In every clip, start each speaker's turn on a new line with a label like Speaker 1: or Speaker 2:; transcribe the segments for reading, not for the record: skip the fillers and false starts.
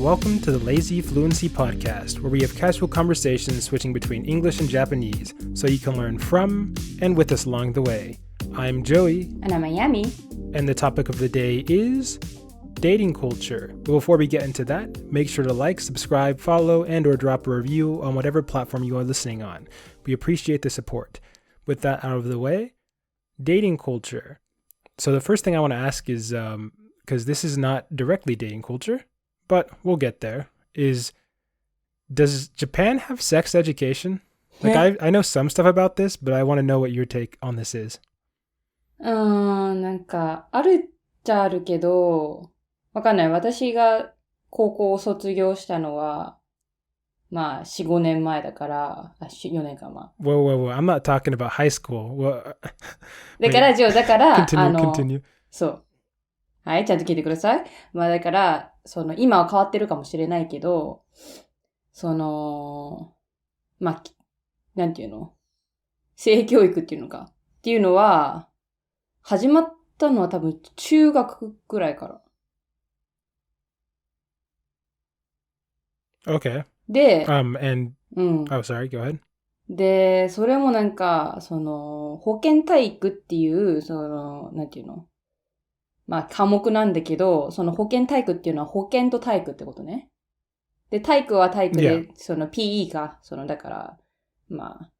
Speaker 1: welcome to the lazyfluency podcast, where we have casual conversations switching between English and Japanese, so you can learn from and with us along the way. I'm Joey.
Speaker 2: And I'm Miami.
Speaker 1: And the topic of the day is dating culture. But before we get into that, make sure to like, subscribe, follow, and or drop a review on whatever platform you are listening on. We appreciate the support. With that out of the way, dating culture. So the first thing I want to ask is, because this is not directly dating culture, but we'll get there, is does Japan have sex education? Like I know some stuff about this, but I want to know what your take on this is.
Speaker 2: なんか、あるっちゃあるけど、わかんない。私が高校を卒業したのは、まあ、4、5年前だから、4年か、まあ。
Speaker 1: Whoa, I'm not talking about high school.
Speaker 2: だから、だから、
Speaker 1: continue.
Speaker 2: そう。はい、ちゃんと聞いてください。まあ、だから、今は変わってるかもしれないけど、まあ、なんていうの？性教育っていうのか。っていうのは、始まったのは多分中学くらいから。
Speaker 1: Okay.
Speaker 2: で、
Speaker 1: Oh, sorry, go ahead.
Speaker 2: で、それもなんか、保健体育っていう、なんていうの？まあ、科目なんだけど、その保健体育っていうのは保健と体育ってことね。で、体育は体育で、PE か、だから、まあ、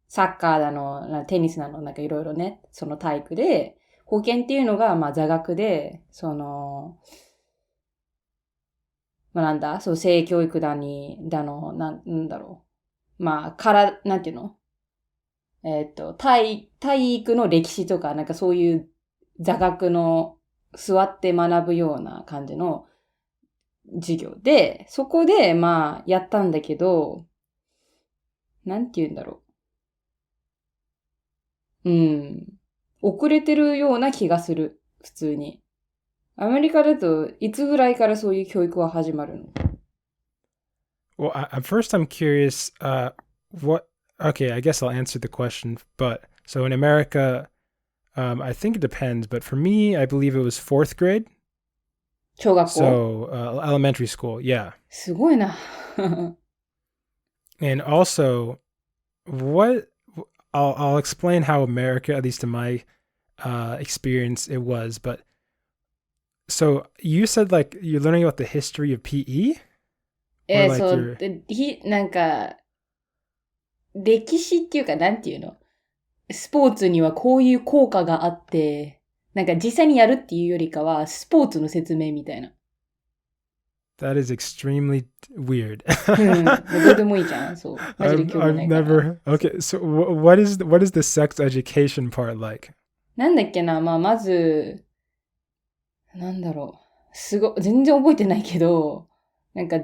Speaker 2: サッカーだの、テニスなの、なんかいろいろね、その体育で、保健っていうのが、まあ、座学で、まあ、なんだ、性教育なんだろう。まあ、なんていうの？体育の歴史とか、なんかそういう座学の座って学ぶような感じの授業で、そこで、まあ、やったんだけど、なんて言うんだろう。遅れてるような気がする。普通に。アメリカだと、いつぐらいからそういう教育は始まるの？
Speaker 1: Well, at first I'm curious, okay, I guess I'll answer the question, but so in America, I think it depends, but for me, I believe it was 4th grade.
Speaker 2: 小学校?
Speaker 1: So, elementary school, yeah.
Speaker 2: すごいな。
Speaker 1: And also, I'll explain how America, at least in my experience, it was, but so you said like you're learning about the history of PE?
Speaker 2: そう、なんか、歴史っていうか、なんていうの？スポーツにはこういう効果があって、なんか実際にやるっていうよりかは、スポーツの説明みたいな。
Speaker 1: That is extremely weird.
Speaker 2: どうでもいいじゃん。そう。マジで興味ないから。
Speaker 1: Okay, so what is the sex education part like?
Speaker 2: なんだっけな、まあ、まず、なんだろう。全然覚えてないけど、なんか、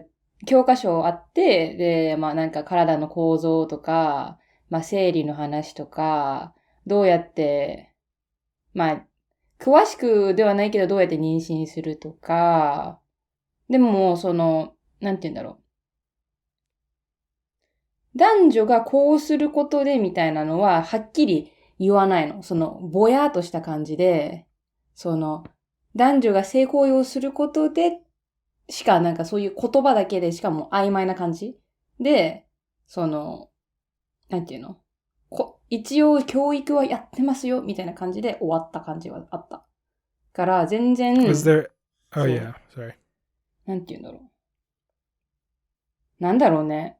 Speaker 2: 教科書あって、で、まあなんか体の構造とか、まあ生理の話とか、どうやって、まあ、詳しくではないけどどうやって妊娠するとか、でもなんて言うんだろう。男女がこうすることでみたいなのははっきり言わないの。ぼやーっとした感じで、男女が性行為をすることで、しかなんかそういう言葉だけでしかも曖昧な感じで、なんていうの？一応教育はやってますよみたいな感じで終わった感じはあった。から全然。
Speaker 1: Was there? Oh yeah, sorry.
Speaker 2: なんていうんだろう。なんだろうね。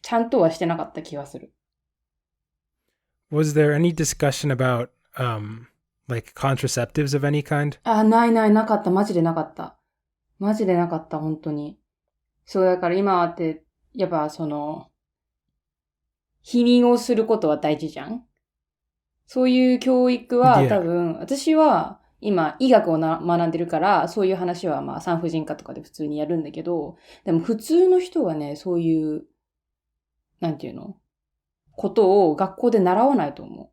Speaker 2: ちゃんとはしてなかった気がする。
Speaker 1: Was there any discussion about like contraceptives of any kind?
Speaker 2: なかった。マジでなかった。マジでなかった、本当に。そう、だから今って、やっぱ避妊をすることは大事じゃん？そういう教育は多分、私は今医学を学んでるから、そういう話はまあ産婦人科とかで普通にやるんだけど、でも普通の人はね、そういう、なんていうの？ことを学校で習わないと思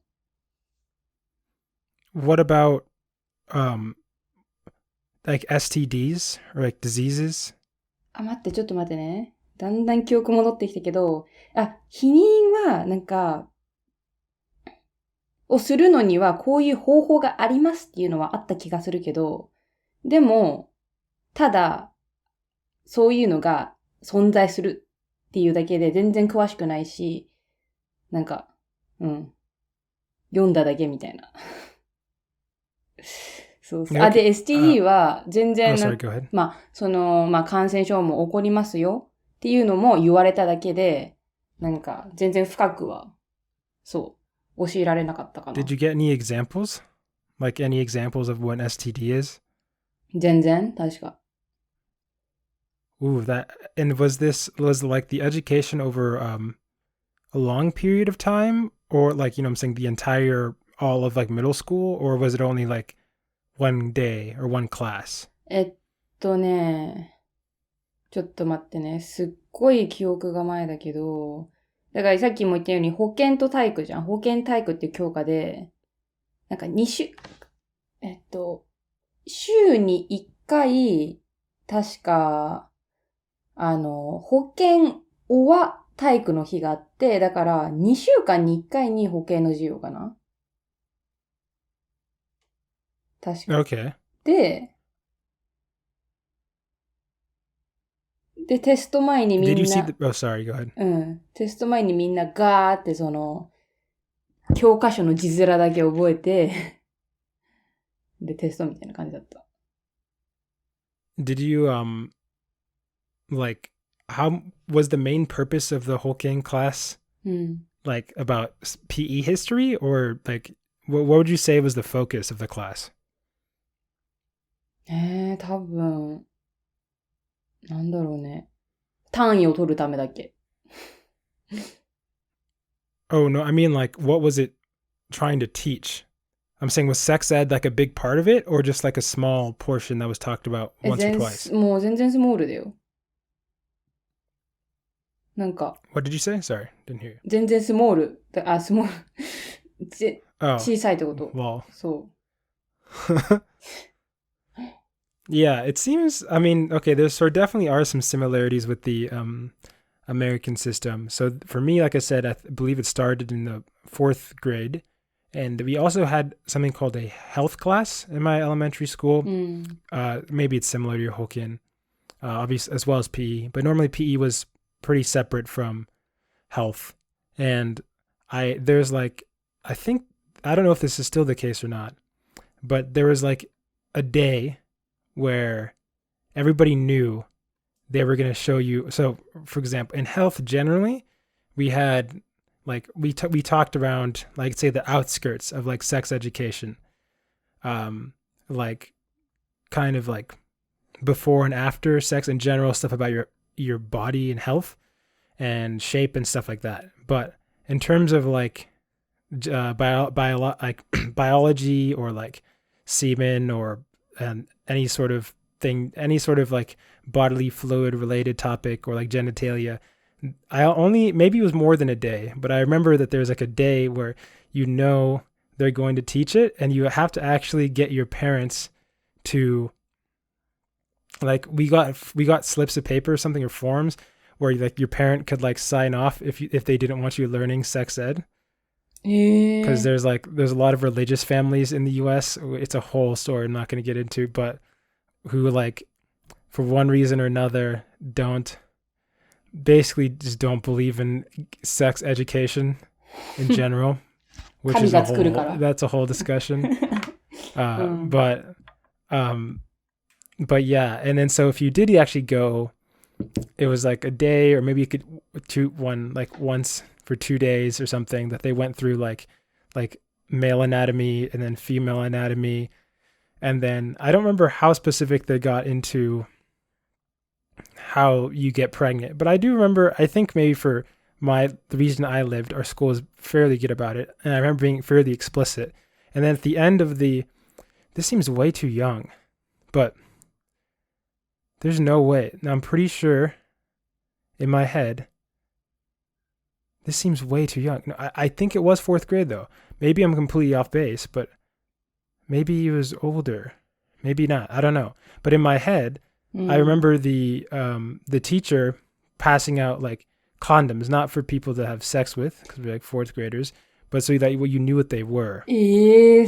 Speaker 1: う。What about, like STDs or like diseases?
Speaker 2: ちょっと待ってね。だんだん記憶戻ってきたけど、避妊はなんか、をするのにはこういう方法がありますっていうのはあった気がするけど、でも、ただ、そういうのが存在するっていうだけで全然詳しくないし、なんか、読んだだけみたいな。そうそう。で、STD は全然、感染症も起こりますよっていうのも言われただけで、なんか、全然深くは、教えられなかったかな。
Speaker 1: Did you get any examples? Like any examples of what STD is?
Speaker 2: 全然、確か。
Speaker 1: Ooh, and was like the education over a long period of time, or like, I'm saying all of like middle school, or was it only like one day or one class?
Speaker 2: ちょっと待ってね。すっごい記憶が前だけど、だからさっきも言ったように保健と体育じゃん。保健体育っていう教科で、なんか週に1回、確か、保健は体育の日があって、だから2週間に1回に保健の授業かな。確か。
Speaker 1: Okay.
Speaker 2: で、テスト前にみんな。
Speaker 1: Did you see oh, sorry, go ahead.
Speaker 2: テスト前にみんなガーって教科書の字面だけ覚えて、で、テストみたいな感じだった。
Speaker 1: Did you, like, how was the main purpose of the Hokkien class, like, about PE history, or, like, what would you say was the focus of the class?
Speaker 2: 多分、なんだろうね。単位を取るためだけ。
Speaker 1: Oh, no, I mean, like, what was it trying to teach? I'm saying, was sex ed like a big part of it, or just like a small portion that was talked about once or twice?
Speaker 2: もう全然スモールだよ。なんか。
Speaker 1: What did you say? Sorry, didn't hear you.
Speaker 2: 全然スモール。スモール。小さいってこと。
Speaker 1: Well.
Speaker 2: そう。
Speaker 1: Yeah, it seems, I mean, okay, there definitely are some similarities with the American system. So for me, like I said, I believe it started in the 4th grade. And we also had something called a health class in my elementary school. Maybe it's similar to your Hokkien, obviously, as well as PE. But normally PE was pretty separate from health. And there's like, I don't know if this is still the case or not, but there was like a day where everybody knew they were going to show you. So, for example, in health generally, we had like we talked around, like, say, the outskirts of like sex education, like kind of like before and after sex in general, stuff about your body and health and shape and stuff like that. But in terms of like biology or like semen or any sort of thing, any sort of like bodily fluid related topic or like genitalia, maybe it was more than a day, but I remember that there's like a day where they're going to teach it, and you have to actually get your parents to, like, we got slips of paper or something, or forms where like your parent could like sign off if they didn't want you learning sex ed. Because there's a lot of religious families in the US. It's a whole story I'm not going to get into, but who like for one reason or another basically just don't believe in sex education in general, which is that's a whole discussion. But yeah, and then so if you did actually go, it was like a day, or maybe you could once for 2 days or something, that they went through like male anatomy and then female anatomy. And then I don't remember how specific they got into how you get pregnant, but I do remember, I think maybe for the region I lived, our school was fairly good about it. And I remember being fairly explicit. And then at the end of this seems way too young, but there's no way. Now I'm pretty sure in my head, this seems way too young. No, I think it was 4th grade though. Maybe I'm completely off base, but maybe he was older. Maybe not. I don't know. But in my head, I remember the teacher passing out like condoms, not for people to have sex with, because we're like 4th graders, but so that you knew what they were.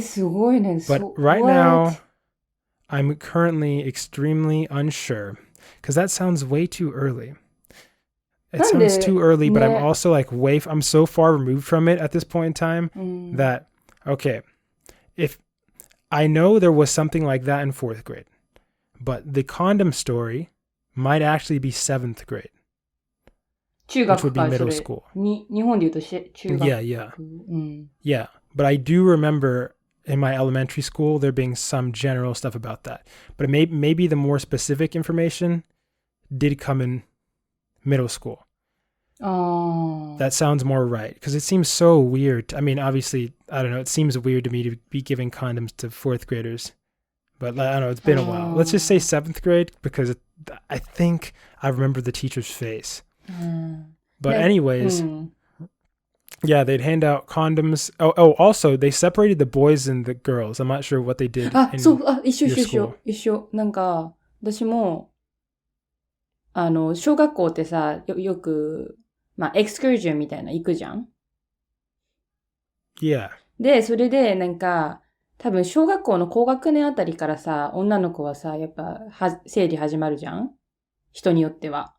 Speaker 2: すごいね。
Speaker 1: But right now, I'm currently extremely unsure because that sounds way too early. It sounds too early, but I'm also like I'm so far removed from it at this point in time that, okay, if I know there was something like that in 4th grade, but the condom story might actually be 7th grade.
Speaker 2: 中学
Speaker 1: which would be middle school.
Speaker 2: 日本で言うと中学
Speaker 1: Yeah. Yeah, but I do remember in my elementary school there being some general stuff about that. But maybe the more specific information did come in middle school. That sounds more right because it seems so weird. I mean, obviously, I don't know. It seems weird to me to be giving condoms to 4th graders. But I don't know. It's been a while. Let's just say 7th grade because I think I remember the teacher's face. But anyways, yeah, they'd hand out condoms. Oh, also, they separated the boys and the girls. I'm not sure what they did.
Speaker 2: そう、一緒。なんか、私も、小学校ってさ、よく、まあ、エクスクルジョンみたいな行くじゃん
Speaker 1: Yeah.
Speaker 2: で、それで、なんか、多分、小学校の高学年あたりからさ、女の子はさ、やっぱ、生理始まるじゃん人によっては。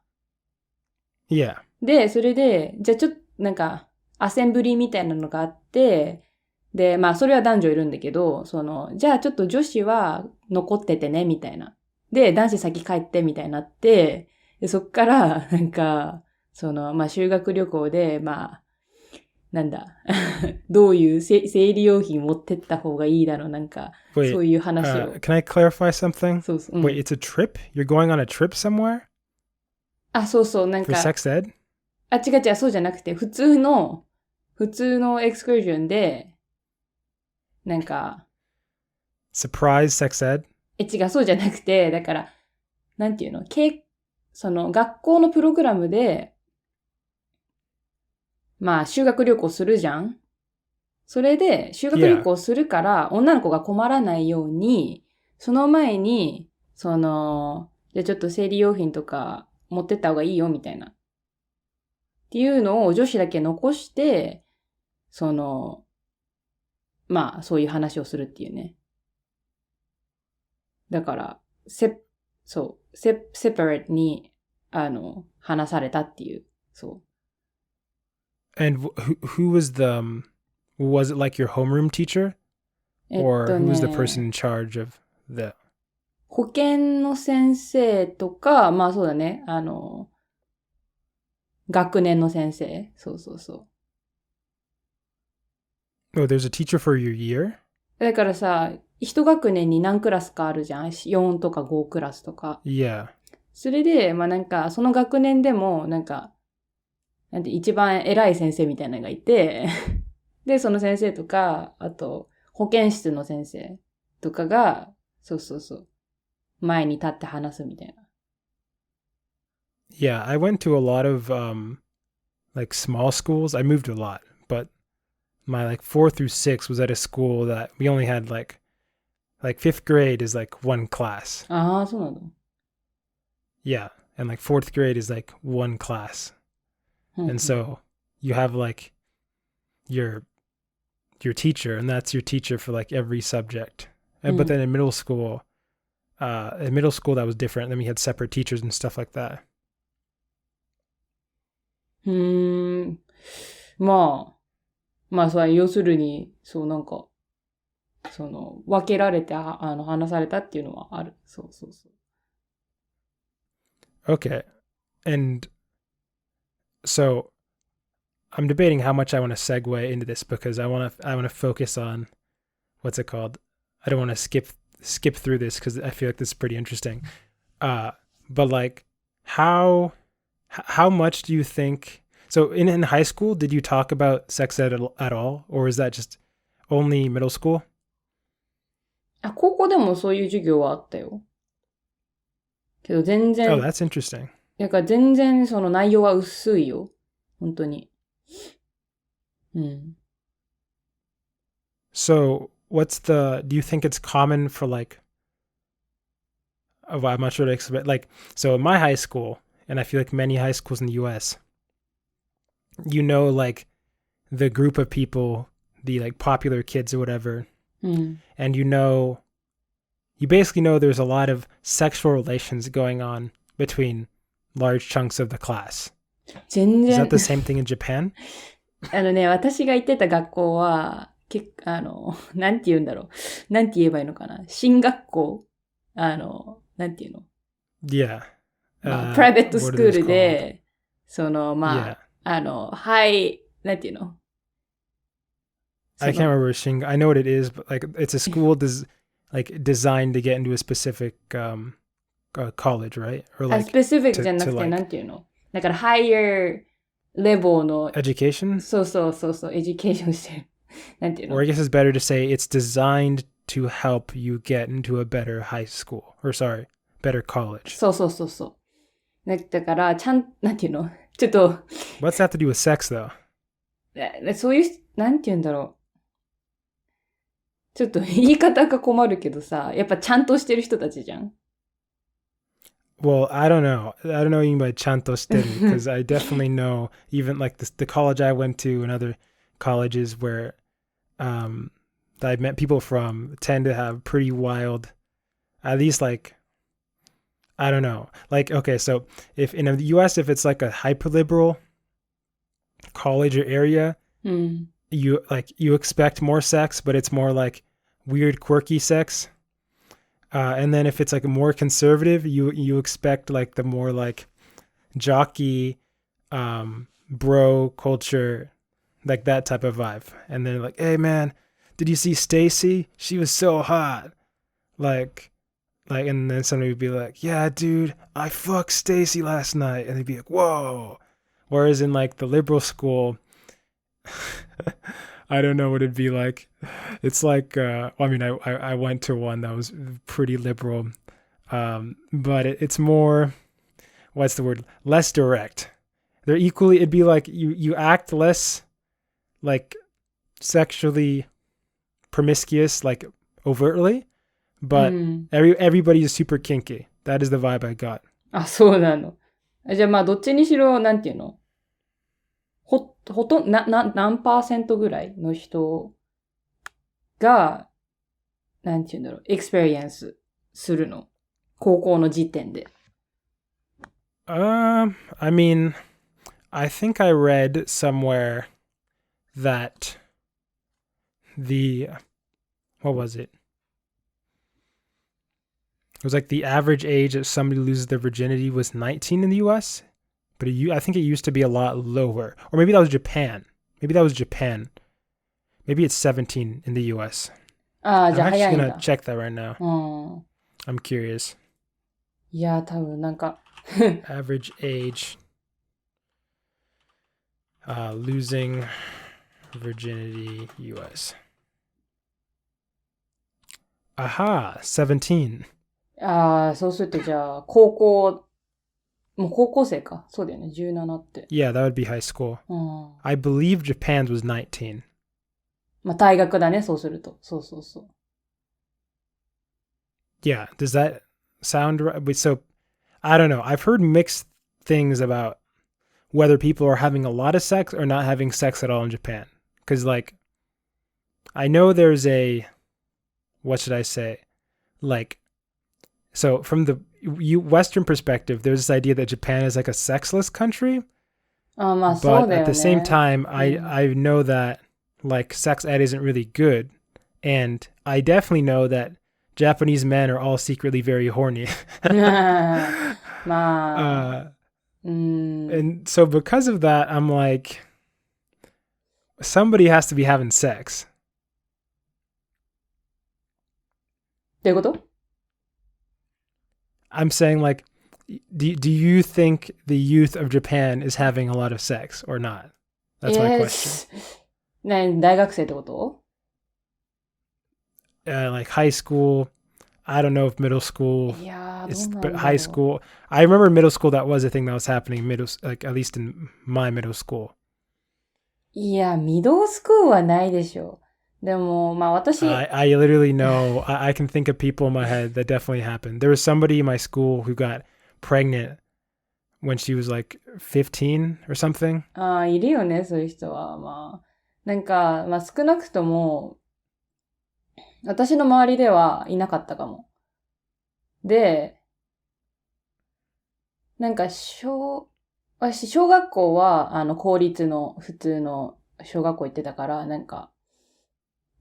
Speaker 1: Yeah.
Speaker 2: で、それで、じゃあちょっと、なんか、アセンブリーみたいなのがあって、で、まあ、それは男女いるんだけど、じゃあちょっと女子は残っててね、みたいな。で、男子先帰って、みたいになって、でそっから、なんか、まあ、修学旅行で、まあ、なんだ、どういう生理用品持ってった方がいいだろう、なんか、そういう話を。
Speaker 1: Can I clarify something?
Speaker 2: そうそう。
Speaker 1: Wait, it's a trip? You're going on a trip somewhere?
Speaker 2: あ、そうそう、なんか。
Speaker 1: For sex ed?
Speaker 2: あ、違う、そうじゃなくて、普通のエクスクルージョンで、なんか。
Speaker 1: Surprise sex ed?
Speaker 2: 違う、そうじゃなくて、だから、なんていうの、学校のプログラムで、まあ、修学旅行するじゃん。それで、修学旅行するから、女の子が困らないように、その前に、じゃあちょっと生理用品とか持ってった方がいいよ、みたいな。っていうのを女子だけ残して、まあ、そういう話をするっていうね。だから、セパレートに、話されたっていう、そう。
Speaker 1: And who was was it like your homeroom teacher? Or who was the person in charge of the?
Speaker 2: 保健の先生とか、まあそうだね、学年の先生。そう。
Speaker 1: Oh, there's a teacher for your year?
Speaker 2: だからさ、一学年に何クラスかあるじゃん ?4 とか5クラスとか。
Speaker 1: Yeah.
Speaker 2: それで、まあなんか、その学年でも、なんか、なんて一番偉い先生みたいなのがいて、で、その先生とか、あと、保健室の先生とかが、そう。前に立って話すみたいな。
Speaker 1: Yeah, I went to a lot of, like small schools. I moved a lot, but my like 4 through 6 was at a school that we only had like 5th grade is like one class.
Speaker 2: ああ、そうなの
Speaker 1: Yeah, and like 4th grade is like one class. And so you have like your teacher, and that's your teacher for like every subject. But then in middle school that was different. Then we had separate teachers and stuff like that.
Speaker 2: まあ、そう、要するに、そう、なんか、分けられて、話されたっていうのはある。そう。
Speaker 1: Okay. And so I'm debating how much I want to segue into this because I want to focus on what's it called? I don't want to skip through this because I feel like this is pretty interesting. But like how much do you think? So in high school, did you talk about sex ed at all, or is that just only middle school?
Speaker 2: あ、高校でもそういう授業はあったよ。けど全然。
Speaker 1: Oh, that's interesting.
Speaker 2: だから全然その内容は薄いよ。本当に。
Speaker 1: So do you think it's common for like, I'm not sure to expect, like, so in my high school, and I feel like many high schools in the US, like the group of people, the like popular kids or whatever, and you basically know there's a lot of sexual relations going on between large chunks of the class.
Speaker 2: 全
Speaker 1: Is
Speaker 2: 然
Speaker 1: that the same thing in Japan?
Speaker 2: 私が行ってた学校は、なんて言うんだろう。なんて言えばいいのかな。進学校なんて言うの
Speaker 1: Yeah.
Speaker 2: プライベートス
Speaker 1: what
Speaker 2: ク
Speaker 1: are
Speaker 2: ー
Speaker 1: those
Speaker 2: ルで、
Speaker 1: called?
Speaker 2: はい、なんて言うの
Speaker 1: I can't remember Shinga. I know what it is, but like it's a school like designed to get into a specific college, right? Or
Speaker 2: あ、
Speaker 1: like
Speaker 2: スペシフィック
Speaker 1: to,
Speaker 2: じゃなく
Speaker 1: to
Speaker 2: て、
Speaker 1: like
Speaker 2: なんて言うのだから、higher level の、
Speaker 1: education?
Speaker 2: そう、エデュケーションしてる。なんて言う
Speaker 1: Or I
Speaker 2: の
Speaker 1: guess it's better to say it's designed to help you get into a better high school. Or sorry, better college.
Speaker 2: そう。だから、なんて言うのちょっと、
Speaker 1: What's that have to do with sex though?
Speaker 2: そういう、なんて言うんだろう。ちょっと言い方が困るけどさ、やっぱちゃんとしてる人たちじゃん。
Speaker 1: Well, I don't know. I don't know what you mean by chanto steru because I definitely know even like the college I went to and other colleges where that I've met people from tend to have pretty wild, at least like, I don't know. Like, okay, so if in the US, if it's like a hyper liberal college or area,
Speaker 2: うん。
Speaker 1: you expect more sex, but it's more like weird, quirky sex. And then if it's like more conservative, you expect like the more like jockey, bro culture, like that type of vibe. And then like, hey man, did you see Stacy? She was so hot. Like, and then somebody would be like, yeah, dude, I fucked Stacy last night. And they'd be like, whoa. Whereas in like the liberal school, I don't know what it'd be like. It's like, I went to one that was pretty liberal, but it's more, what's the word? Less direct. They're equally, it'd be like you act less like sexually promiscuous, like overtly,
Speaker 2: う
Speaker 1: but
Speaker 2: ん。
Speaker 1: everybody is super kinky. That is the vibe I got.
Speaker 2: あ、そうなの。じゃあまあ、どっちにしろ、なんていうの何%ぐらいの人が、なんていうんだろう、エクスペリエンスするの高校の時点で。
Speaker 1: I mean, I think I read somewhere that what was it? It was like the average age that somebody loses their virginity was 19 in the US, but I think it used to be a lot lower. Or maybe that was Japan. Maybe it's 17 in the US.
Speaker 2: ああ、
Speaker 1: I'm
Speaker 2: じゃあ
Speaker 1: actually
Speaker 2: 早いん
Speaker 1: gonna
Speaker 2: だ。
Speaker 1: check that right now.
Speaker 2: うん。
Speaker 1: I'm curious.
Speaker 2: いや、多分なんか、
Speaker 1: Average age losing virginity US. Aha, 17.
Speaker 2: ああ、そうするとじゃあ、もう高校生か。そうだよね、17って。
Speaker 1: Yeah, that would be high school.
Speaker 2: うん。
Speaker 1: I believe Japan's was 19.
Speaker 2: まあ、退学だね、そうすると。そう。
Speaker 1: Yeah, does that sound right? So, I don't know. I've heard mixed things about whether people are having a lot of sex or not having sex at all in Japan. Because, like, I know there's what should I say? Like, so from the Western perspective, there's this idea that Japan is like a sexless country.
Speaker 2: ああ、まあそう
Speaker 1: But
Speaker 2: だよ
Speaker 1: at
Speaker 2: ね。
Speaker 1: the same time,
Speaker 2: Mm.
Speaker 1: I know that like sex ed isn't really good. And I definitely know that Japanese men are all secretly very horny.
Speaker 2: まあ、
Speaker 1: And so because of that, I'm like, somebody has to be having sex.
Speaker 2: どういうこと
Speaker 1: I'm saying like, do you think the youth of Japan is having a lot of sex or not? That's my question.
Speaker 2: ね、大学生ってこと
Speaker 1: Like high school. I don't know if middle school
Speaker 2: いやー、
Speaker 1: is,
Speaker 2: どうなんだろ
Speaker 1: but
Speaker 2: う
Speaker 1: high school. I remember middle school. That was a thing that was happening like at least in my middle school.
Speaker 2: いや、ミドルスクールはないでしょ。でも、まあ私、
Speaker 1: I literally know. I can think of people in my head that definitely happened. There was somebody in my school who got pregnant when she was like 15 or something.
Speaker 2: ああ、いるよね、そういう人は。まあ、なんか、少なくとも、私の周りではいなかったかも。で、なんか私、小学校は、公立の普通の小学校行ってたから、なんか、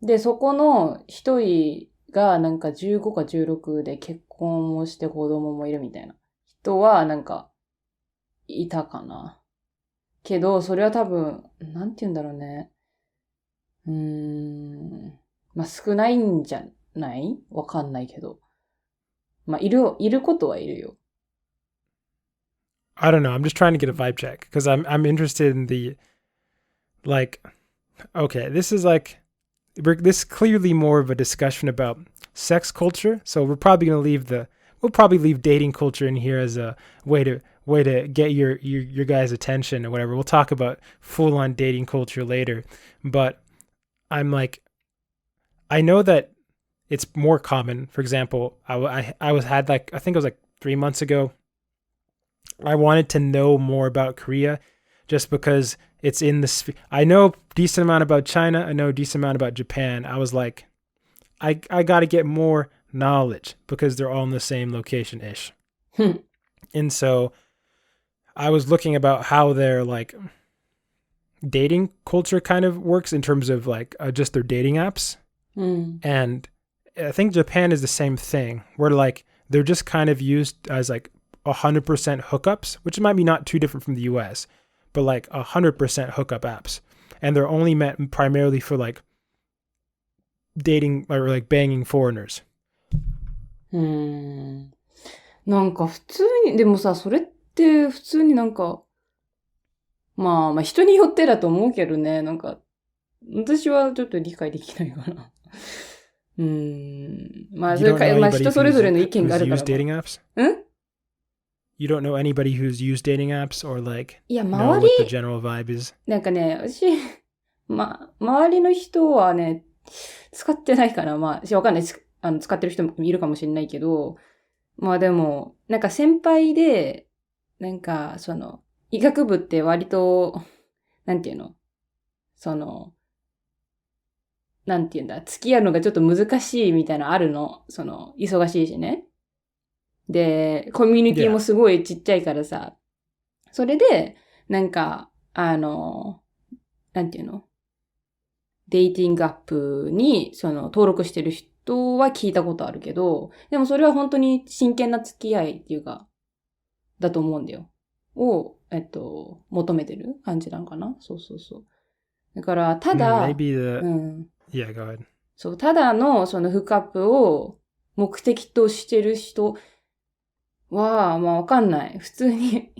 Speaker 2: で、そこの一人が、なんか15か16で結婚もして子供もいるみたいな人は、なんか、いたかな。けど、それは多分、なんて言うんだろうね。まあ、少ないんじゃないわかんないけど。まあ、いることはいるよ。
Speaker 1: I don't know. I'm just trying to get a vibe check because I'm interested in the like. Okay, this is like this is clearly more of a discussion about sex culture. So we'll probably leave dating culture in here as a way to get your guys' attention or whatever. We'll talk about full on dating culture later, but I'm like, I know that it's more common. For example, I was had like I think it was like 3 months ago. I wanted to know more about Korea just because it's in the I know a decent amount about China. I know a decent amount about Japan. I was like, I got to get more knowledge because they're all in the same location ish. And so I was looking about how their like dating culture kind of works in terms of like just their dating apps. And I think Japan is the same thing where like they're just kind of used as like 100% hookups, which might be not too different from the US, but like 100% hookup apps. And they're only meant primarily for like dating or like banging foreigners.
Speaker 2: なんか普通に、でもさ、それって普通になんか、まあ人によってだと思うけどね、なんか、私はちょっと理解できないかな。まあそれか、まあ人それぞれの意見があるから。
Speaker 1: dating apps? You don't know anybody who's used dating apps or like
Speaker 2: いや、
Speaker 1: know what the general vibe is?
Speaker 2: なんかね、私、周りの人はね、使ってないかな。まあ、わかんない。使ってる人もいるかもしれないけど、まあでも、なんか先輩で、なんか、医学部って割と、なんていうのなんていうんだ、付き合うのがちょっと難しいみたいなのあるの。忙しいしね。で、コミュニティもすごいちっちゃいからさ。それで、なんか、なんていうのデイティングアップに、登録してる人は聞いたことあるけど、でもそれは本当に真剣な付き合いっていうか、だと思うんだよ。を、求めてる感じなのかなそうそうそう。だから、ただ、
Speaker 1: Yeah, go ahead.
Speaker 2: そう、ただのフックアップを目的としてる人は、まあわかんない。普通に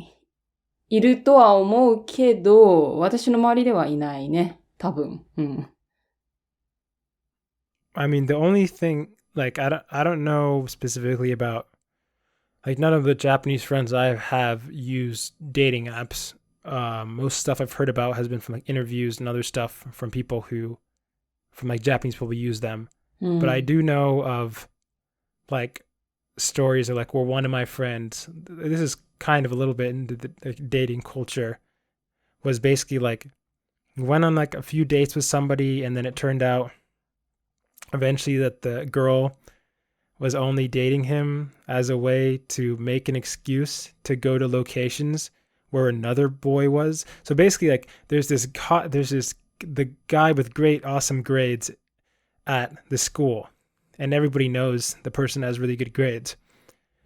Speaker 2: いるとは思うけど、私の周りではいないね。多分。
Speaker 1: I mean, the only thing, like, I don't know specifically about, like, none of the Japanese friends I have used dating apps. Most stuff I've heard about has been from like interviews and other stuff from people from like Japanese people who use them. But I do know of like stories of like where one of my friends, this is kind of a little bit into the dating culture, was basically like went on like a few dates with somebody, and then it turned out eventually that the girl was only dating him as a way to make an excuse to go to locations where another boy was. So basically, like there's the guy with great awesome grades at the school, and everybody knows the person has really good grades,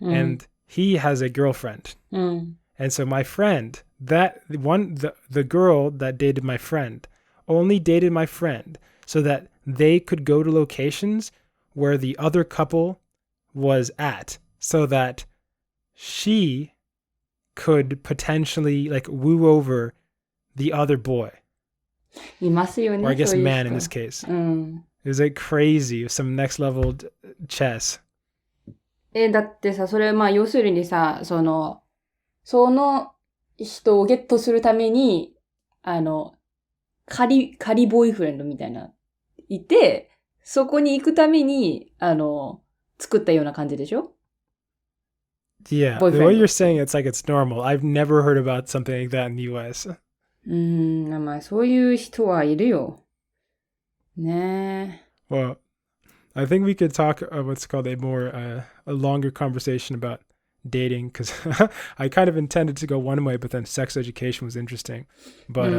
Speaker 1: and he has a girlfriend. And so my friend, the girl that dated my friend, only dated my friend so that they could go to locations where the other couple was at, so that she could potentially like woo over the other boy.
Speaker 2: いますよね。
Speaker 1: Or I guess man in this case. It was like crazy, some next level chess.
Speaker 2: だってさ、それ要するにさ、その人をゲットするために、仮ボーイフレンドみたいな、いて、そこに行くために、作ったような感じでしょ
Speaker 1: Yeah, the way you're saying it's like it's normal. I've never heard about something like that in the US.
Speaker 2: まあそういう人はいるよ。ねえ。
Speaker 1: Well, I think we could talk what's called a more a longer conversation about dating because I kind of intended to go one way, but then sex education was interesting. But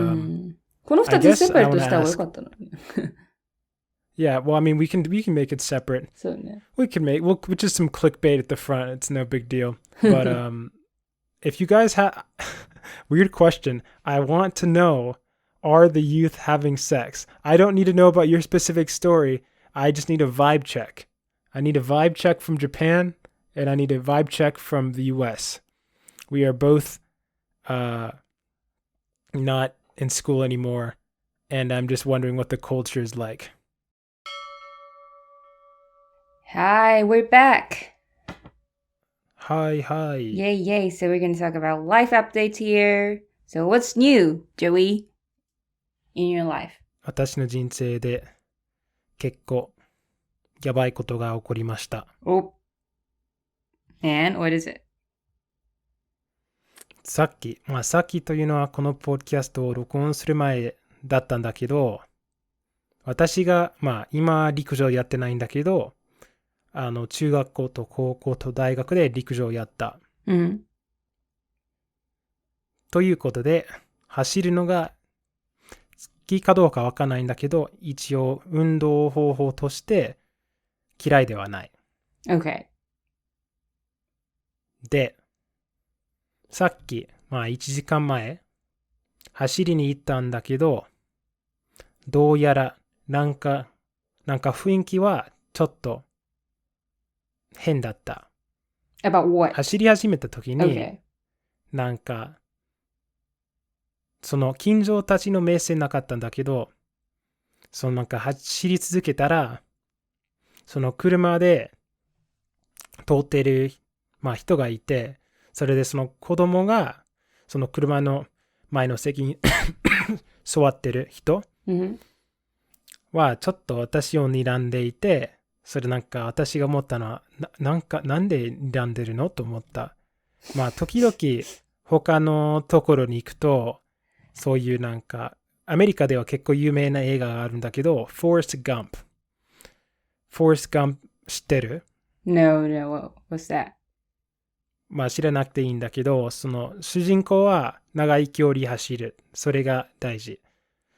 Speaker 2: この二つセパレートした方がよかったのに。
Speaker 1: Yeah, well, I mean, we can make it separate.
Speaker 2: そうね。
Speaker 1: We'll just some clickbait at the front. It's no big deal. But if you guys have weird question, I want to know: are the youth having sex? I don't need to know about your specific story. I just need a vibe check. I need a vibe check from Japan, and I need a vibe check from the U.S. We are both not in school anymore, and I'm just wondering what the culture is like.
Speaker 2: Hi, we're back.
Speaker 1: Hi.
Speaker 2: Yay. So we're going to talk about life updates here. So what's new, Joey, in your life?
Speaker 1: 私の人生で結構やばいことが起こりました。
Speaker 2: Oh. And what is it?
Speaker 1: さっきというのはこのポッドキャストを録音する前だったんだけど、私が今陸上やってないんだけど、中学校と高校と大学で陸上をやった。ということで、走るのが好きかどうかわからないんだけど、一応運動方法として嫌いではない。
Speaker 2: Okay.
Speaker 1: で、さっき、1時間前、走りに行ったんだけど、どうやらなんか雰囲気はちょっと変だった。
Speaker 2: About what?
Speaker 1: 走り始めた時に、
Speaker 2: Okay.
Speaker 1: その近所たちの目線なかったんだけど、走り続けたら、その車で通ってる、人がいて、それでその子供がその車の前の席に座ってる人はちょっと私を睨んでいて、それ私が思ったのはなんで睨んでるのと思った。時々他のところに行くと、そういうアメリカでは結構有名な映画があるんだけど、フォレスト・ガンプ。フォレスト・ガンプ知ってる？
Speaker 2: No, what's that?
Speaker 1: 知らなくていいんだけど、その主人公は長い距離走る。それが大事。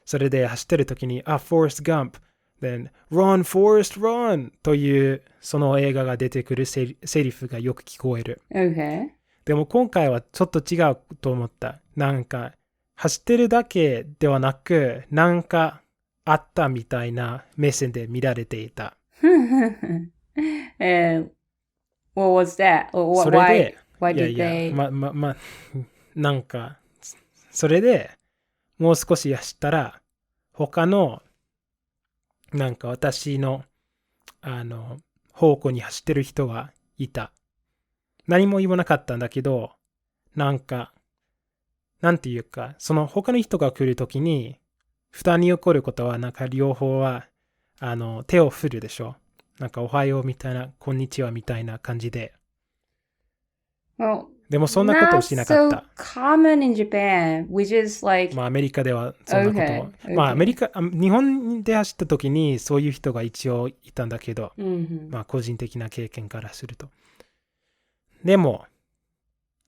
Speaker 1: それで走ってる時に、フォレスト・ガンプ。Then, Run, Forrest, Run! というその映画が出てくるセリフがよく聞こえる。
Speaker 2: Okay.
Speaker 1: でも今回はちょっと違うと思った。走ってるだけではなく、あったみたいな目線で見られていた。
Speaker 2: And what was that?
Speaker 1: それで、
Speaker 2: why did they?
Speaker 1: それでもう少し走ったら、他の私の方向に走ってる人がいた。何も言わなかったんだけど、なんていうか、その他の人が来るときに、負担に起こることは、両方は、手を振るでしょ。おはようみたいな、こんにちはみたいな感じで。
Speaker 2: Well,
Speaker 1: でもそんなことをしなかった。
Speaker 2: Not so common in Japan, which is like...
Speaker 1: アメリカではそんなこと。
Speaker 2: Okay.
Speaker 1: 日本で走ったときに、そういう人が一応いたんだけど、個人的な経験からすると。でも、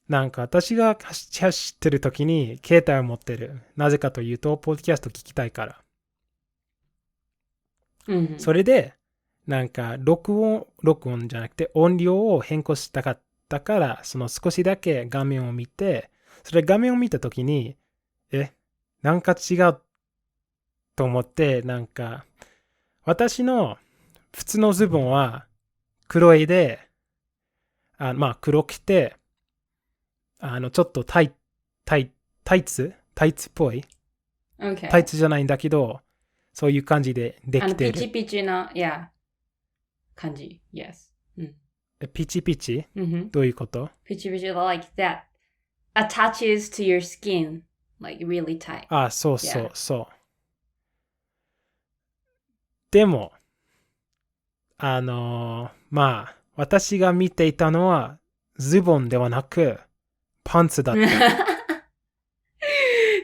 Speaker 1: 私が走ってる時に携帯を持ってる。なぜかというと、ポッドキャスト聞きたいから。それで、録音じゃなくて音量を変更したかったから、その少しだけ画面を見て、それ画面を見た時に、違うと思って、私の普通のズボンは黒いで、黒くて、ちょっとタイツっぽい、
Speaker 2: Okay.
Speaker 1: タイツじゃないんだけど、そういう感じでできてる。
Speaker 2: ピチピチな、感じ。Yes.
Speaker 1: ピチピチ、どういうこと？
Speaker 2: ピチピチ like that attaches to your skin like really tight.
Speaker 1: そう。でも、私が見ていたのはズボンではなくパンツだった。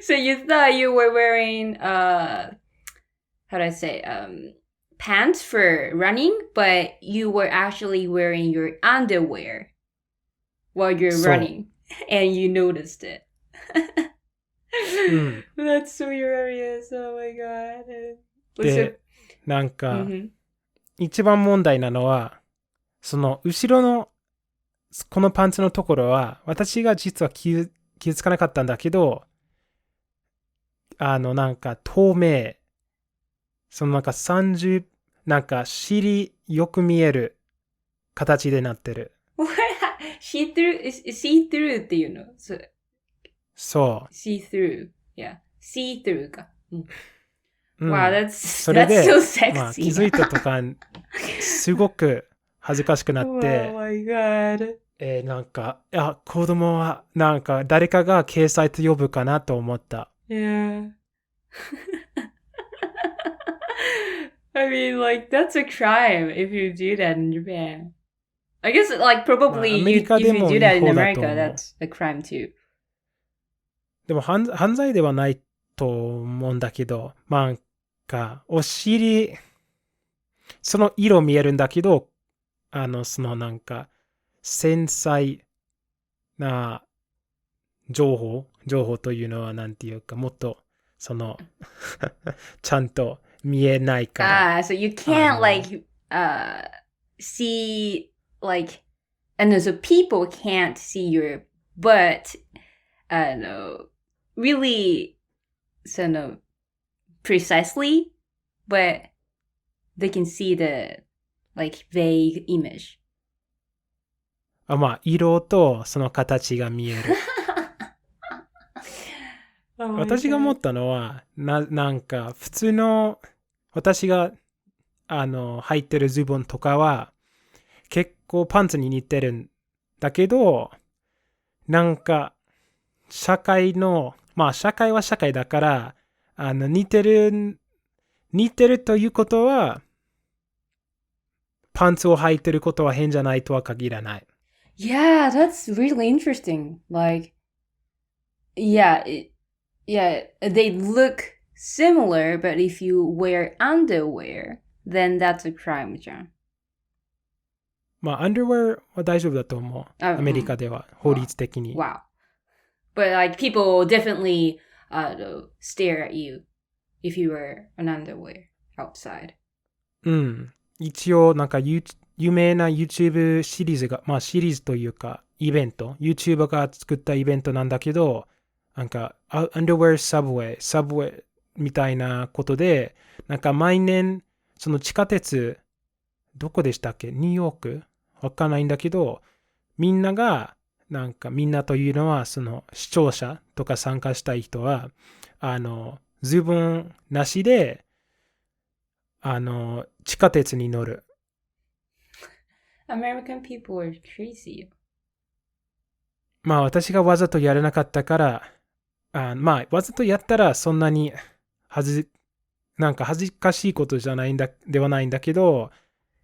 Speaker 2: So you thought you were wearing how do I say pants for running, but you were actually wearing your underwear while you're running, and you noticed it. That's so hilarious. Oh my god.
Speaker 1: で、なんか、一番問題なのは、その後ろのこのパンツのところは、私が実は気づかなかったんだけど、なんか透明、そのなんか30、なんか尻よく見える形でなってる。
Speaker 2: see through っていうの？
Speaker 1: そう。
Speaker 2: see through. Yeah. see through か。
Speaker 1: Wow,
Speaker 2: that's so sexy.
Speaker 1: まあ、気づいたとか、すごく恥ずかしくなって、
Speaker 2: oh my god.
Speaker 1: なんか、子供は、なんか誰かが掲載と呼ぶかなと思った。
Speaker 2: Yeah. I mean, like, that's a crime if you do that in Japan. I guess, like, probably if you do that in America, that's a crime too.
Speaker 1: でも犯罪ではないと思うんだけど、なんか、お尻、その色見えるんだけど、そのなんか、繊細な情報というのはなんていうか、もっと、その、ちゃんと見えないから。
Speaker 2: so you can't, like, see, like, and so people can't see your butt, really, precisely, but they can see the, like, vague image.
Speaker 1: まあ、色とその形が見える。私が思ったのは、なんか、普通の、私が、履いてるズボンとかは、結構パンツに似てるんだけど、なんか、社会は社会だから、似てるということは、パンツを履いてることは変じゃないとは限らない。
Speaker 2: Yeah, that's really interesting. Like, yeah, they look similar, but if you wear underwear, then that's a crime, じゃん。
Speaker 1: まあ、underwear は大丈夫だと思う。アメリカでは、法律的に。
Speaker 2: Wow. But like, people definitely stare at you if you wear an underwear outside.
Speaker 1: 一応、なんか有名な YouTube シリーズが、まあシリーズというか、イベント、YouTuber が作ったイベントなんだけど、なんか、Underwear Subway みたいなことで、なんか毎年、その地下鉄、どこでしたっけ？ニューヨーク？わかんないんだけど、みんなというのは、その視聴者とか参加したい人は、ズボンなしで、地下鉄に乗る。
Speaker 2: American people are crazy.
Speaker 1: まあ私がわざとやらなかったから、まあわざとやったらそんなに恥ずかしいことではないんだけど、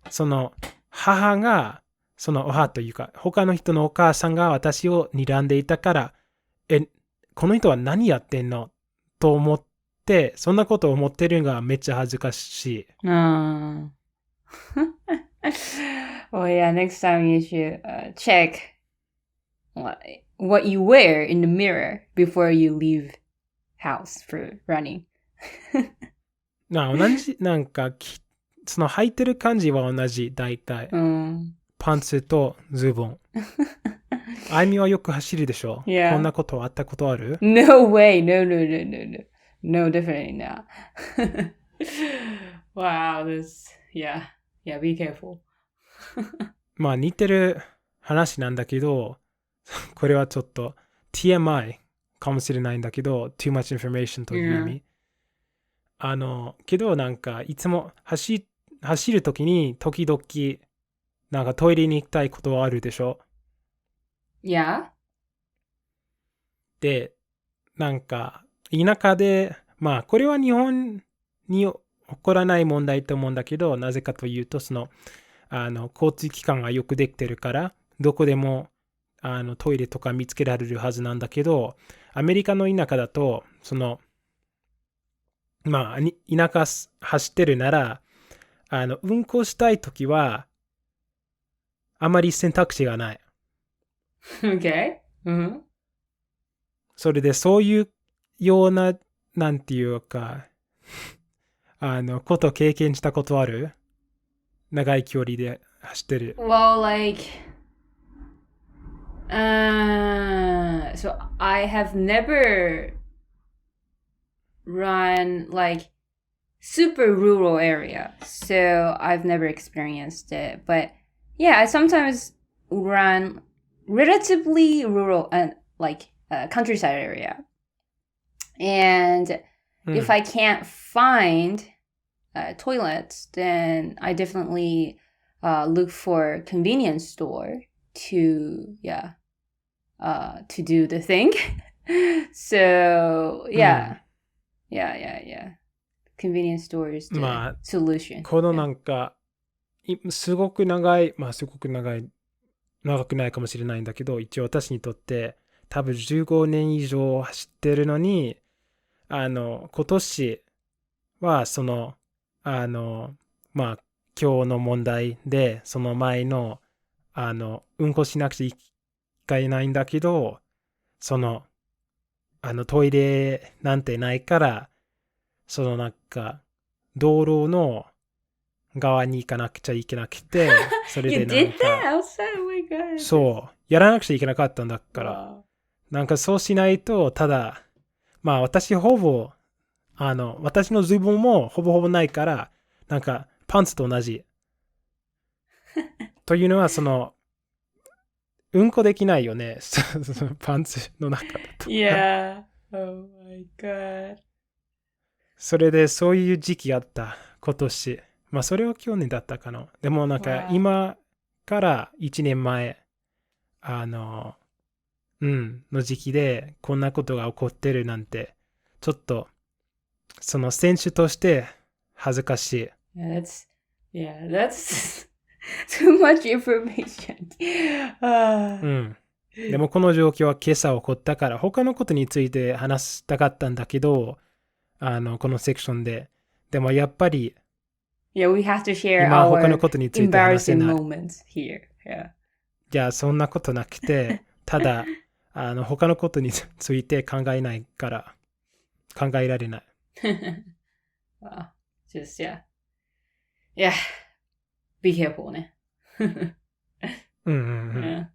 Speaker 1: その母というか、他の人のお母さんが私を睨んでいたから、この人は何やってんのと思って、そんなことを思ってるのがめっちゃ恥ずかしい。
Speaker 2: Oh yeah, next time you should check what you wear in the mirror before you leave house for running.
Speaker 1: 同じ、なんか、その履いてる感じは同じ、大体。パンツとズボン。あいみはよく走るでしょ？
Speaker 2: Yeah.
Speaker 1: こんなことあったことある？
Speaker 2: No way. No. No, definitely not. Wow, yeah, be careful.
Speaker 1: まあ似てる話なんだけど、これはちょっと TMI かもしれないんだけど、too much information という意味。けどなんかいつも走るときに時々なんかトイレに行きたいことはあるでしょ？
Speaker 2: Yeah.
Speaker 1: で、なんか田舎で、まあこれは日本に起こらない問題と思うんだけど、なぜかというと、その交通機関がよくできてるから、どこでもトイレとか見つけられるはずなんだけど、アメリカの田舎だと、その、まあ、田舎走ってるなら、うんこしたいときは、あまり選択肢がない。
Speaker 2: Okay. うん。
Speaker 1: それでそういうような、なんていうか、こと経験したことある？長い距離で走ってる。
Speaker 2: Well, like, so I have never run like super rural area, so I've never experienced it. But yeah, I sometimes run relatively rural and like countryside area. And if I can't find toilets, then I definitely look for a convenience store to to do the thing. So yeah. Convenience store is the
Speaker 1: まあ、
Speaker 2: solution.
Speaker 1: このなんか、すごく長い、まあすごく長くないかもしれないんだけど、一応私にとって多分15年以上走ってるのに、今年はまあ今日の問題で、その前の、うんこしなくちゃいけないんだけど、トイレなんてないから、なんか、道路の側に行かなくちゃいけなくて、それ
Speaker 2: You
Speaker 1: でなん
Speaker 2: did
Speaker 1: か、
Speaker 2: that outside? Oh my god.
Speaker 1: そう、やらなくちゃいけなかったんだから、
Speaker 2: Wow.
Speaker 1: なんかそうしないと、ただ、まあ私のズボンもほぼほぼないから、なんかパンツと同じ。というのは、うんこできないよね。パンツの中だと。
Speaker 2: Yeah. Oh my god.
Speaker 1: それでそういう時期あった、今年。まあそれは去年だったかな。でもなんか
Speaker 2: Wow.
Speaker 1: 今から1年前、の時期でこんなことが起こってるなんて、ちょっと、選手として恥ずかしい。
Speaker 2: That's too much information.
Speaker 1: でもこの状況は今朝起こったから、他のことについて話したかったんだけど、このセクションで。でもやっぱり、
Speaker 2: Yeah, we have to share
Speaker 1: 今
Speaker 2: our
Speaker 1: 他のことについて話せ
Speaker 2: embarrassing
Speaker 1: ない。
Speaker 2: moments here. Yeah.
Speaker 1: いや、そんなことなくて、ただ、他のことについて考えないから、考えられない。
Speaker 2: Wow. Just, yeah. Be careful ね。
Speaker 1: Yeah.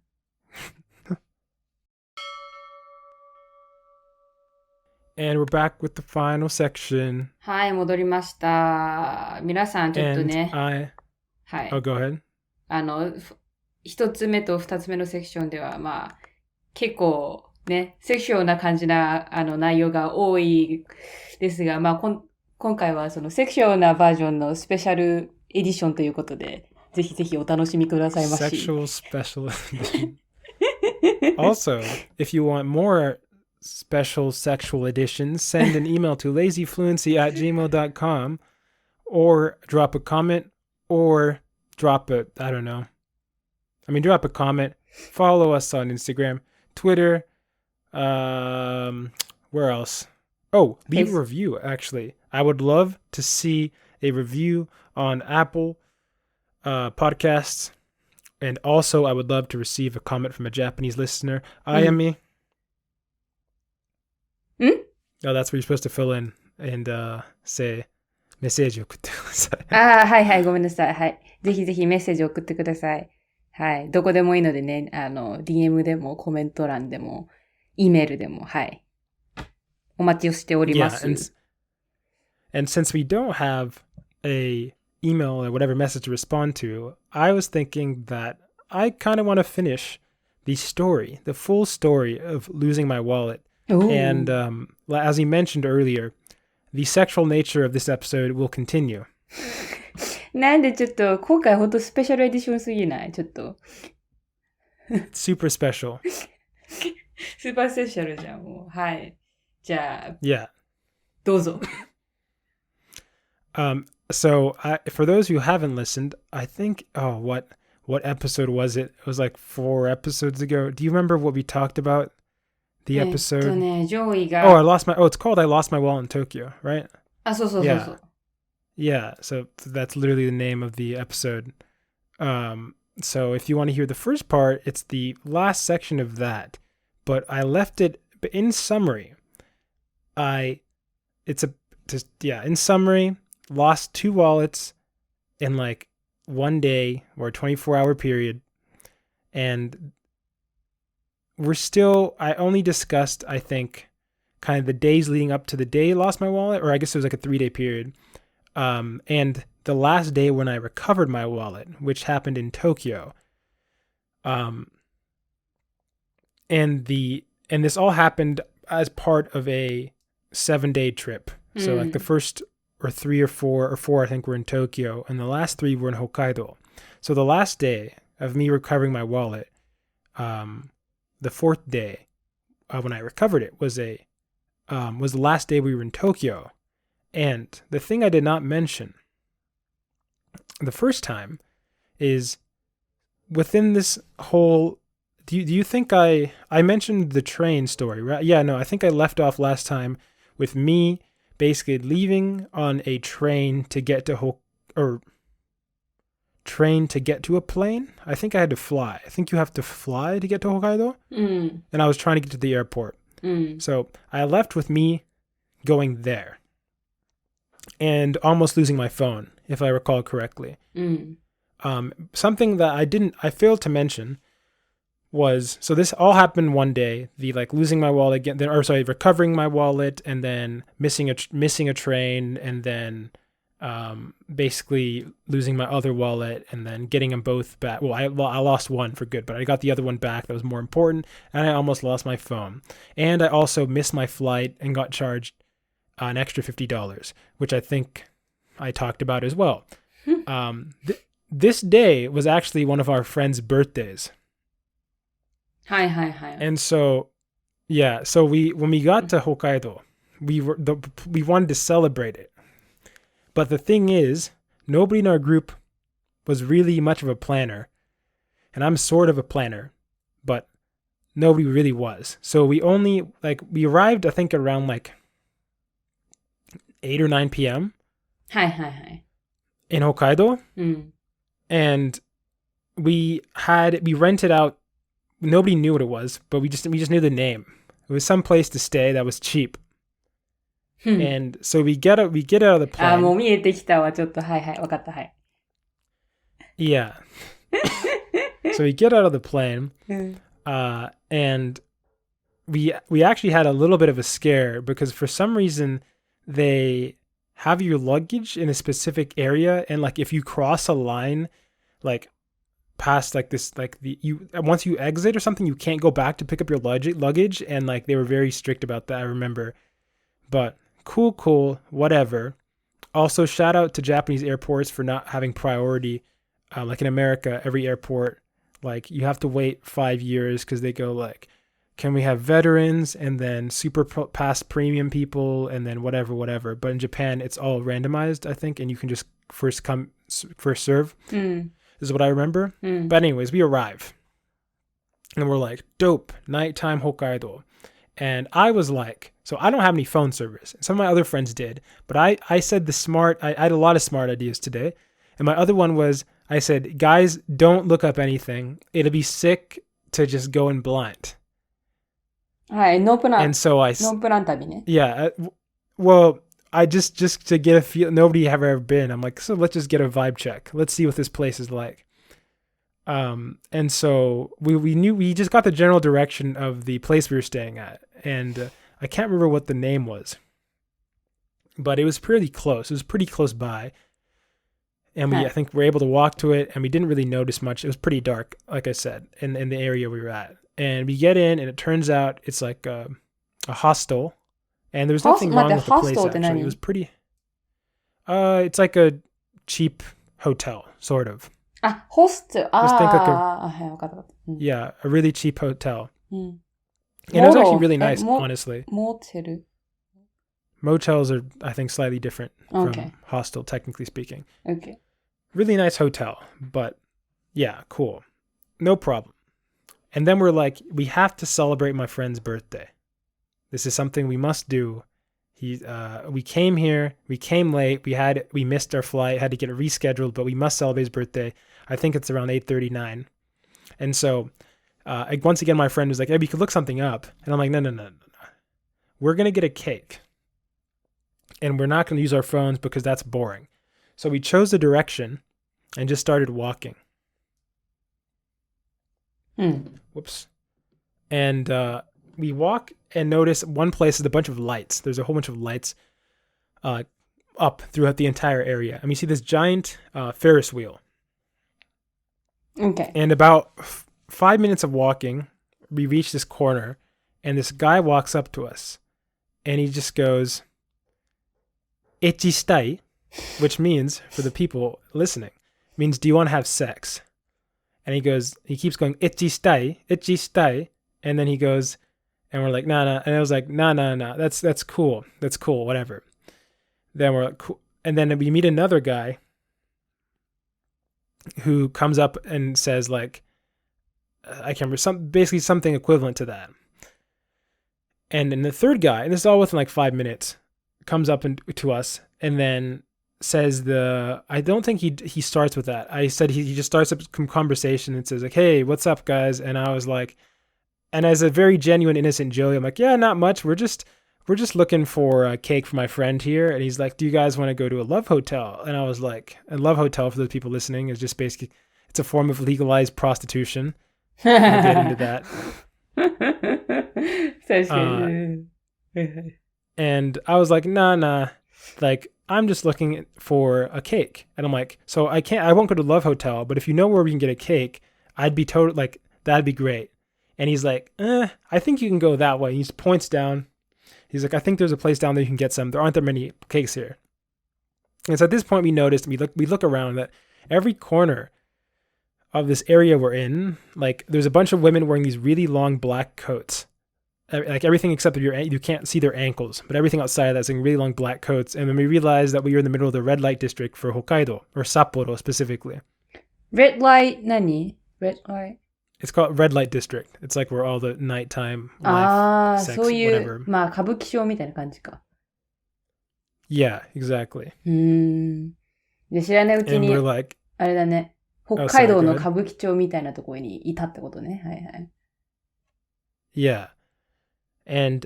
Speaker 1: And we're back with the final section.
Speaker 2: はい、戻りました。皆さん、ちょっと
Speaker 1: And
Speaker 2: ね。
Speaker 1: I...
Speaker 2: はい。
Speaker 1: Oh, go ahead.
Speaker 2: 一つ目と二つ目のセクションでは、まあ、結構ね、セクションな感じな、内容が多いですが、まあ、今回はそのセクションなバージョンのスペシャルエディションということで、ぜひぜひお楽しみくださいまし。
Speaker 1: Sexual special edition. Also, if you want more special sexual editions, send an email to lazyfluency@gmail.com or drop a comment or drop a, I don't know. Drop a comment. Follow us on Instagram, Twitter. Where else? Oh, leave a review, actually. I would love to see a review on Apple podcasts. And also, I would love to receive a comment from a Japanese listener. Ayami. Oh, that's where you're supposed to fill in and say メッセージを送ってください。
Speaker 2: はいはい、ごめんなさい。はい。ぜひぜひメッセージを送ってください。はい。どこでもいいのでね、DM でもコメント欄でも、E メールでも、はい。お待ちをしております。
Speaker 1: Yeah, and since we don't have a email or whatever message to respond to, I was thinking that I kind of want to finish the story, the full story of losing my wallet.
Speaker 2: Ooh.
Speaker 1: And as you mentioned earlier, the sexual nature of this episode will continue.
Speaker 2: なんでちょっと、今回ほんとスペシャルエディションすぎないちょっと。
Speaker 1: Super special.
Speaker 2: スーパースペシャルじゃん、もう。はい。じゃあ、
Speaker 1: Yeah.
Speaker 2: どうぞ。
Speaker 1: So for those who haven't listened, I think, what episode was it? It was like 4 episodes ago. Do you remember what we talked about? The episode?
Speaker 2: ね、上位が。
Speaker 1: it's called I Lost My Wallet in Tokyo, right?
Speaker 2: あ、そうそうそうそう。
Speaker 1: Yeah, so that's literally the name of the episode. So if you want to hear the first part, it's the last section of that. But I left it, but in summary, in summary, lost 2 wallets in like 1 day or a 24-hour period. And I only discussed, I think, kind of the days leading up to the day I lost my wallet, or I guess it was like a 3-day period. And the last day when I recovered my wallet, which happened in Tokyo. And this all happened as part of a 7-day trip. So like the first or 3 or 4 or 4, I think, were in Tokyo, and the last 3 were in Hokkaido. So the last day of me recovering my wallet, the 4th day when I recovered it was the last day we were in Tokyo. And the thing I did not mention the first time is within this whole, do you think I mentioned the train story, right? Yeah, no, I think I left off last time with me basically leaving on a train to get to a plane. I think I had to fly. I think you have to fly to get to Hokkaido. And I was trying to get to the airport. So I left with me going there and almost losing my phone, if I recall correctly. Something that I failed to mention was, so this all happened one day, the like losing my wallet again, recovering my wallet, and then missing a train, and then basically losing my other wallet, and then getting them both back. Well, I lost one for good, but I got the other one back that was more important, and I almost lost my phone. And I also missed my flight and got charged an extra $50, which I think I talked about as well. This day was actually one of our friends' birthdays.
Speaker 2: Hi.
Speaker 1: And so, yeah, so when we got to Hokkaido, we wanted to celebrate it. But the thing is, nobody in our group was really much of a planner. And I'm sort of a planner, but nobody really was. So we arrived, I think, around like 8 or 9 p.m.
Speaker 2: Hi.
Speaker 1: in Hokkaido. And we rented out, nobody knew what it was, but we just knew the name. It was some place to stay that was cheap. And so we get out of the plane.
Speaker 2: もう見えてきたわ、ちょっと。はい、わかった、はい。
Speaker 1: Yeah. So we get out of the plane, and we actually had a little bit of a scare because for some reason they have your luggage in a specific area, and like if you cross a line, like past like this, like once you exit or something, you can't go back to pick up your luggage, and like they were very strict about that, I remember. But cool, whatever. Also, shout out to Japanese airports for not having priority. Like in America, every airport, like you have to wait 5 years because they go like, can we have veterans and then super past premium people and then whatever. But in Japan, it's all randomized, I think, and you can just first come, first serve. Is what I remember. But anyways, we arrive and we're like, dope, nighttime Hokkaido. And I was like, so I don't have any phone service. Some of my other friends did, but I said I had a lot of smart ideas today. And my other one was, I said, guys, don't look up anything. It'll be sick to just go in blind.
Speaker 2: Hi, no plan.
Speaker 1: And so
Speaker 2: no plan 旅ね.
Speaker 1: Yeah. Well, I just to get a feel, nobody have ever been. I'm like, so let's just get a vibe check. Let's see what this place is like. And so we just got the general direction of the place we were staying at. And I can't remember what the name was, but it was pretty close. It was pretty close by. And I think we were able to walk to it, and we didn't really notice much. It was pretty dark, like I said, in the area we were at. And we get in, and it turns out it's like a hostel. And there was nothing wrong with the place, actually. It was pretty... it's like a cheap hotel, sort of.
Speaker 2: Hostel.
Speaker 1: Just think like yeah, a really cheap hotel. And it was actually really nice, honestly.
Speaker 2: Motel.
Speaker 1: Motels are, I think, slightly different from hostel, technically speaking.
Speaker 2: Okay.
Speaker 1: Really nice hotel, but yeah, cool. No problem. And then we're like, we have to celebrate my friend's birthday. This is something we must do We came here, we came late, we missed our flight, had to get it rescheduled, but we must celebrate his birthday. I think it's around 8:39. And so once again, my friend was like, hey, we could look something up. And I'm like, no. We're going to get a cake. And we're not going to use our phones because that's boring. So we chose a direction and just started walking. Whoops. And we walk and notice one place is a bunch of lights. There's a whole bunch of lights up throughout the entire area. And we see this giant Ferris wheel.
Speaker 2: Okay.
Speaker 1: And about 5 minutes of walking, we reach this corner, and this guy walks up to us. And he just goes, "Echistai," which means, for the people listening, means, do you want to have sex? And he keeps going, "Echistai," and then he goes, and we're like, nah. And I was like, nah, that's cool. That's cool, whatever. Then we're like, cool. And then we meet another guy who comes up and says, like, I can't remember, basically something equivalent to that. And then the third guy, and this is all within like 5 minutes, comes up to us and then says I don't think he starts with that. I said he just starts up some conversation and says like, "Hey, what's up, guys?" And I was like, and as a very genuine, innocent Joey, I'm like, "Yeah, not much. We're just looking for a cake for my friend here." And he's like, "Do you guys want to go to a love hotel?" And I was like, a love hotel, for those people listening, is just basically, it's a form of legalized prostitution. We'll get into that. And I was like, nah, like, I'm just looking for a cake. And I'm like, so I won't go to Love Hotel, but if you know where we can get a cake, I'd be totally like, that'd be great. And he's like, I think you can go that way. He just points down. He's like, I think there's a place down there you can get some. There aren't that many cakes here. And so at this point we noticed, we look around, that every corner of this area we're in, like, there's a bunch of women wearing these really long black coats. Like everything except you can't see their ankles, but everything outside of that's in really long black coats. And then we realized that we were in the middle of the red light district for Hokkaido, or Sapporo specifically.
Speaker 2: Red light, nani? Red light?
Speaker 1: It's called red light district. It's like where all the nighttime life, sex,
Speaker 2: そういう、
Speaker 1: whatever.
Speaker 2: まあ歌舞伎町みたいな感じか。
Speaker 1: Yeah, exactly.
Speaker 2: で、知らないうち
Speaker 1: And
Speaker 2: に、
Speaker 1: we're like,
Speaker 2: あれだね。北海道の歌舞伎町みたいなところにいたってことね。はいはい。
Speaker 1: yeah. And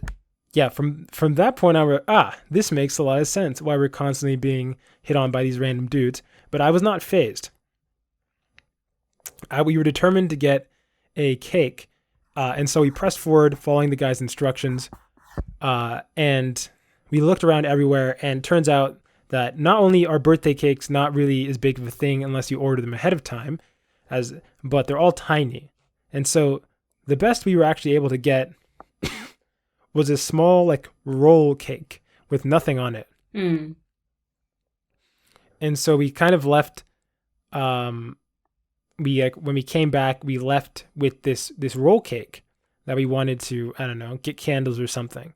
Speaker 1: yeah, from that point on, we're, this makes a lot of sense why we're constantly being hit on by these random dudes. But I was not fazed. We were determined to get a cake. And so we pressed forward following the guy's instructions. And we looked around everywhere, and turns out that not only are birthday cakes not really as big of a thing unless you order them ahead of time, but they're all tiny. And so the best we were actually able to get was a small, like, roll cake with nothing on it. And so we kind of left, when we came back, we left with this roll cake that we wanted to, I don't know, get candles or something.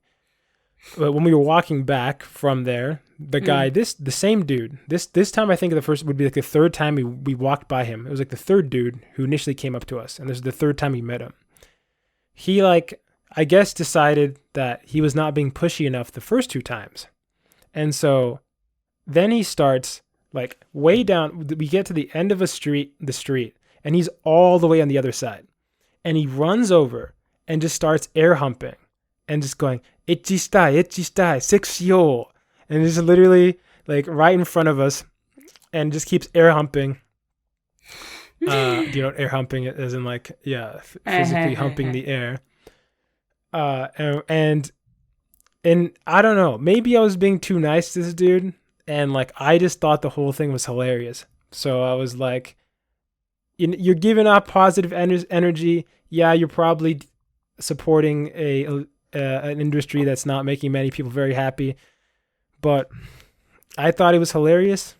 Speaker 1: But when we were walking back from there, the guy, the same dude, this time I think would be like the third time we walked by him. It was like the third dude who initially came up to us, and this is the third time we met him. He, like, I guess decided that he was not being pushy enough the first two times. And so then he starts, like, way down, we get to the end of the street, and he's all the way on the other side. And he runs over and just starts air humping and just going, "Echistai, sexyo." And just literally, like, right in front of us, and just keeps air humping. Do you know what air humping is? As in, like, yeah, physically humping the air. And I don't know, maybe I was being too nice to this dude, and, like, I just thought the whole thing was hilarious. So I was like, you're giving off positive energy. Yeah, you're probably supporting an industry that's not making many people very happy, but I thought it was hilarious.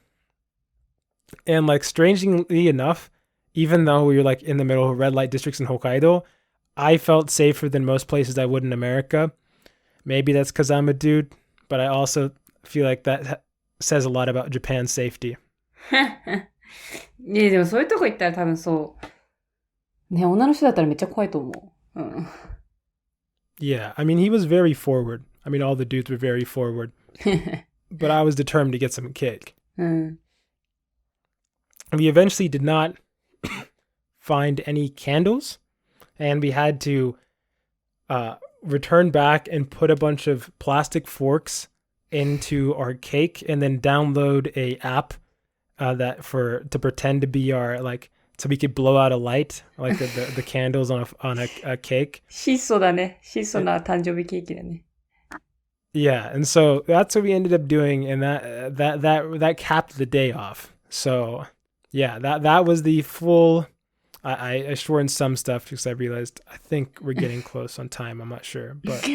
Speaker 1: And, like, strangely enough, even though we were, like, in the middle of red light districts in Hokkaido, I felt safer than most places I would in America. Maybe that's because I'm a dude, but I also feel like that says a lot about Japan's safety.
Speaker 2: いや、でもそういうとこ行ったら多分そう。ね、女の人だったらめっちゃ怖いと思う。
Speaker 1: Yeah, I mean, he was very forward. I mean, all the dudes were very forward. But I was determined to get some cake. We eventually did not find any candles, and we had to return back and put a bunch of plastic forks into our cake, and then download a app to pretend to be our so we could blow out a light like the candles on a cake.
Speaker 2: 質素だね。質素な誕生日ケーキだね。
Speaker 1: Yeah, and so that's what we ended up doing, and that capped the day off. So yeah, that was the full. I shortened some stuff because I realized I think we're getting close on time. I'm not sure, but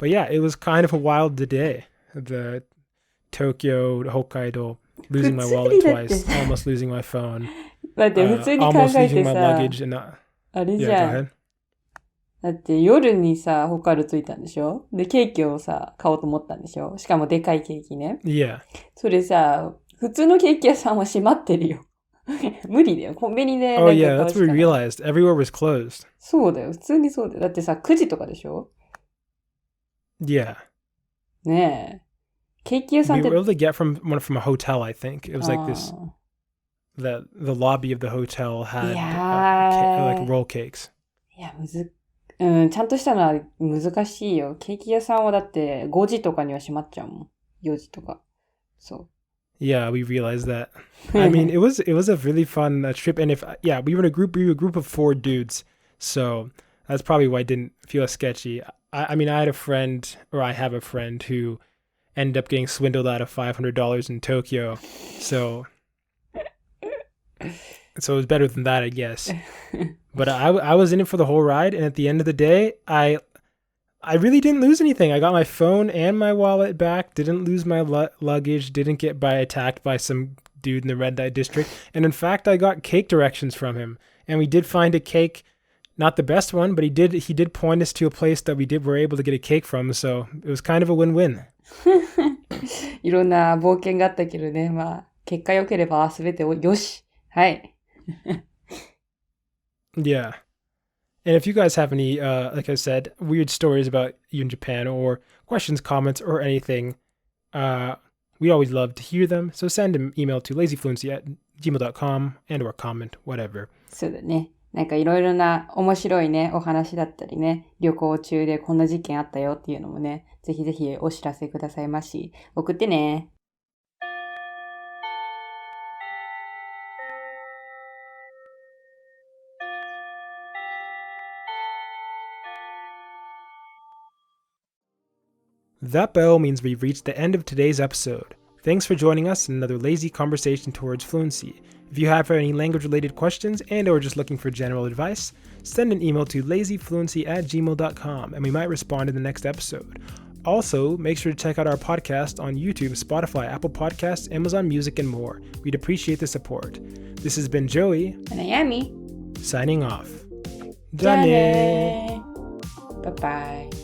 Speaker 1: yeah, it was kind of a wild day. The Tokyo, Hokkaido, losing my wallet twice, almost losing my phone,
Speaker 2: だって普通に考
Speaker 1: almost
Speaker 2: えて
Speaker 1: losing my
Speaker 2: さ、
Speaker 1: luggage, and
Speaker 2: あれじ
Speaker 1: yeah,
Speaker 2: ゃ
Speaker 1: go
Speaker 2: ん。
Speaker 1: ahead.
Speaker 2: だって夜にさ、北海道着いたんでしょ？で、ケーキをさ、買おうと思ったんでしょ？しかもでかいケーキね。
Speaker 1: Yeah.
Speaker 2: それさ、普通のケーキ屋さんは閉まってるよ。無理だよ。コンビニで。
Speaker 1: Oh yeah, that's what we realized. Everywhere was closed.
Speaker 2: そうだよ。普通にそうだよ。だってさ、9時とかでしょ？
Speaker 1: Yeah.
Speaker 2: ねえ。ケーキ屋さん
Speaker 1: We
Speaker 2: って。
Speaker 1: were able to get from a hotel, I think. It was like this. The lobby of the hotel had like roll cakes.
Speaker 2: いや、ちゃんとしたのは難しいよ。ケーキ屋さんはだって5時とかには閉まっちゃうもん。4時とか。そう。
Speaker 1: Yeah, we realized that. I mean, it was a really fun trip, and we were a group of 4 dudes, so that's probably why it didn't feel as sketchy. I mean, I have a friend who ended up getting swindled out of $500 in Tokyo, so it was better than that, I guess. But I was in it for the whole ride, and at the end of the day, I really didn't lose anything. I got my phone and my wallet back, didn't lose my luggage, didn't get attacked by some dude in the red light district. And in fact, I got cake directions from him. And we did find a cake, not the best one, but he did point us to a place that were able to get a cake from. So it was kind of a win-win.
Speaker 2: いろんな冒険があったけどね。まあ、結果良ければ全てよし。はい。
Speaker 1: Yeah. And if you guys have any, like I said, weird stories about you in Japan, or questions, comments, or anything, we always love to hear them. So send an email to lazyfluency@gmail.com and or comment, whatever.
Speaker 2: そうだね。なんかいろいろな面白いね、お話だったりね、旅行中でこんな事件あったよっていうのもね、ぜひぜひお知らせくださいまし。送ってね。
Speaker 1: That bell means we've reached the end of today's episode. Thanks for joining us in another lazy conversation towards fluency. If you have any language-related questions and or just looking for general advice, send an email to lazyfluency@gmail.com and we might respond in the next episode. Also, make sure to check out our podcast on YouTube, Spotify, Apple Podcasts, Amazon Music, and more. We'd appreciate the support. This has been Joey.
Speaker 2: And Ayami.
Speaker 1: Signing off.
Speaker 2: じゃあね。バイバイ。